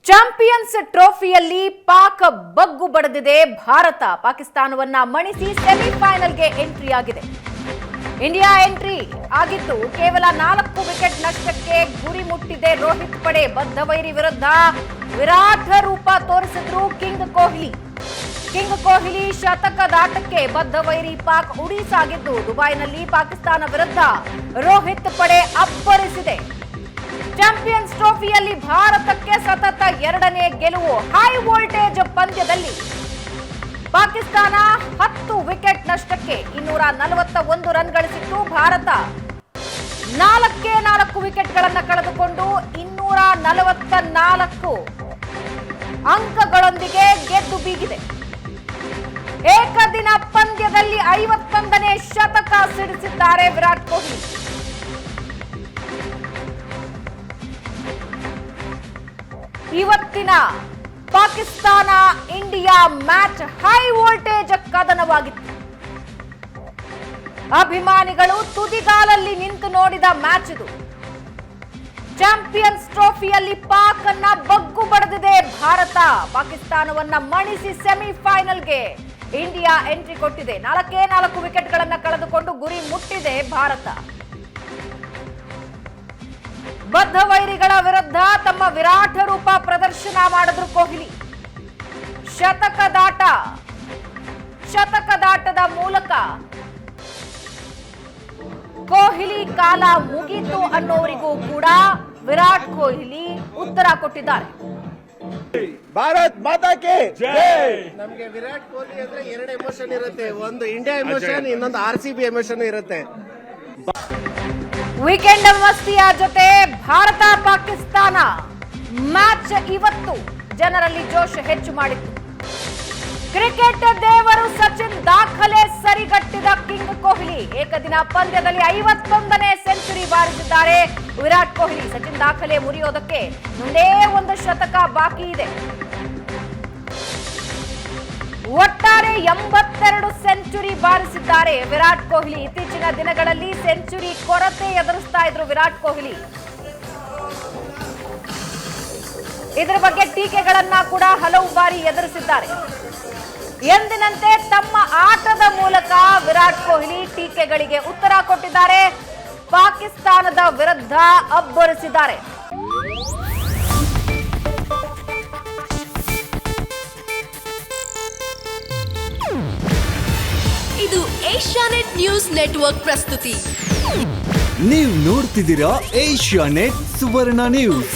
Champions ಟ್ರೋಫಿಯಲ್ಲಿ Pak ಬಗ್ಗು ಬಡಿದಿದೆ Bharat. ಪಾಕಿಸ್ತಾನವನ್ನ ಮಣಿಸಿ ಸೆಮಿಫೈನಲ್ಗೆ entry ಆಗಿದೆ. India entry ಆಗಿದ್ದು ಕೇವಲ 4 ವಿಕೆಟ್ ನಷ್ಟಕ್ಕೆ ಗುರಿ ಮುಟ್ಟಿದೆ ರೋಹಿತ್ ಪಡೆ. ಬದ್ಧವೈರಿ ವಿರುದ್ಧ ವಿರಾಟ್ ರೂಪ ತೋರಿಸಿದ್ರು ಕಿಂಗ್ ಕೊಹ್ಲಿ. ಶತಕದಾಟಕ್ಕೆ ಬದ್ಧವೈರಿ ಪಾಕ್ ಉಡಿಸಾಗಿದ್ದು ದುಬೈನಲ್ಲಿ ಪಾಕಿಸ್ತಾನ ವಿರುದ್ಧ ರೋಹಿತ್ ಪಡೆ ಅಬ್ಬರಿಸಿದೆ. ಚಾಂಪಿಯನ್ಸ್ ಟ್ರೋಫಿಯಲ್ಲಿ ಭಾರತಕ್ಕೆ ಸತತ 2ನೇ ಗೆಲುವು. ಹೈ ವೋಲ್ಟೇಜ್ ಪಂದ್ಯದಲ್ಲಿ ಪಾಕಿಸ್ತಾನ 10 ವಿಕೆಟ್ ನಷ್ಟಕ್ಕೆ 241 ರನ್ ಗಳಿಸಿತ್ತು. ಭಾರತ 4 ವಿಕೆಟ್ಗಳನ್ನು ಕಳೆದುಕೊಂಡು 244 ಅಂಕಗಳೊಂದಿಗೆ ಗೆದ್ದು ಬೀಗಿದೆ. ಏಕದಿನ ಪಂದ್ಯದಲ್ಲಿ 51ನೇ ಶತಕ ಸಿಡಿಸಿದ್ದಾರೆ ವಿರಾಟ್ ಕೊಹ್ಲಿ. ಇವತ್ತಿನ Pakistan India match high voltage ಕದನವಾಗಿತ್ತು. ಅಭಿಮಾನಿಗಳು ತುದಿಗಾಲಲ್ಲಿ ನಿಂತು ನೋಡಿದ ಮ್ಯಾಚ್ ಇದು. ಚಾಂಪಿಯನ್ಸ್ ಟ್ರೋಫಿಯಲ್ಲಿ ಪಾಕ್ ಅನ್ನ ಬಗ್ಗು ಬಡಿದಿದೆ ಭಾರತ. ಪಾಕಿಸ್ತಾನವನ್ನ ಮಣಿಸಿ ಸೆಮಿಫೈನಲ್ಗೆ ಇಂಡಿಯಾ ಎಂಟ್ರಿ ಕೊಟ್ಟಿದೆ. 4 ವಿಕೆಟ್ಗಳನ್ನು ಕಳೆದುಕೊಂಡು ಗುರಿ ಮುಟ್ಟಿದೆ ಭಾರತ. ಬದ್ಧವೈರಿಗಳ ವಿರುದ್ಧ ತಮ್ಮ ವಿರಾಟ್ ರೂಪ ಪ್ರದರ್ಶನ ಮಾಡಿದ್ರು ಕೊಹ್ಲಿ. ಶತಕದಾಟದ ಮೂಲಕ ಕೊಹ್ಲಿ ಕಾಲ ಮುಗೀತು ಅನ್ನೋರಿಗೂ ಕೂಡ ವಿರಾಟ್ ಕೊಹ್ಲಿ ಉತ್ತರ ಕೊಟ್ಟಿದ್ದಾರೆ. ಭಾರತ್ ಮಾತಾ ಕಿ ಜೈ. ನಮಗೆ ವಿರಾಟ್ ಕೊಹ್ಲಿ ಅಂದ್ರೆ 2 ಎಮೋಷನ್ ಇರುತ್ತೆ. ಒಂದು ಇಂಡಿಯಾ ಎಮೋಷನ್, ಇನ್ನೊಂದು RCB ಎಮೋಷನ್ ಇರುತ್ತೆ. ವೀಕೆಂಡ್ ಮಸ್ತಿಯ ಜೊತೆ ಭಾರತ ಪಾಕಿಸ್ತಾನ ಮ್ಯಾಚ್ ಇವತ್ತು ಜನರಲ್ಲಿ ಜೋಶ್ ಹೆಚ್ಚು ಮಾಡಿತ್ತು. ಕ್ರಿಕೆಟ್ ದೇವರು ಸಚಿನ್ ದಾಖಲೆ ಸರಿಗಟ್ಟಿದ ಕಿಂಗ್ ಕೊಹ್ಲಿ. ಏಕದಿನ ಪಂದ್ಯದಲ್ಲಿ 51ನೇ ಸೆಂಚುರಿ ಬಾರಿಸಿದ್ದಾರೆ ವಿರಾಟ್ ಕೊಹ್ಲಿ. ಸಚಿನ್ ದಾಖಲೆ ಮುರಿಯೋದಕ್ಕೆ ಮುಂದೇ ಒಂದು ಶತಕ ಬಾಕಿ ಇದೆ. ಒಟ್ಟಾರೆ 82 ಸೆಂಚುರಿ ಬಾರಿಸಿದ್ದಾರೆ ವಿರಾಟ್ ಕೊಹ್ಲಿ. ಇತ್ತೀಚಿನ ದಿನಗಳಲ್ಲಿ ಸೆಂಚುರಿ ಕೊರತೆ ಎದುರಿಸ್ತಾ ಇದ್ರು ವಿರಾಟ್ ಕೊಹ್ಲಿ. ಇದರ ಬಗ್ಗೆ ಟೀಕೆಗಳನ್ನ ಕೂಡ ಹಲವು ಬಾರಿ ಎದುರಿಸಿದ್ದಾರೆ. ಎಂದಿನಂತೆ ತಮ್ಮ ಆಟದ ಮೂಲಕ ವಿರಾಟ್ ಕೊಹ್ಲಿ ಟೀಕೆಗಳಿಗೆ ಉತ್ತರ ಕೊಟ್ಟಿದ್ದಾರೆ. ಪಾಕಿಸ್ತಾನದ ವಿರುದ್ಧ ಅಬ್ಬರಿಸಿದ್ದಾರೆ. ಇದು ಏಷ್ಯಾನೆಟ್ ನ್ಯೂಸ್ ನೆಟ್ವರ್ಕ್ ಪ್ರಸ್ತುತಿ. ನೀವು ನೋಡ್ತಿದ್ದೀರಾ ಏಷ್ಯಾನೆಟ್ ಸುವರ್ಣ ನ್ಯೂಸ್.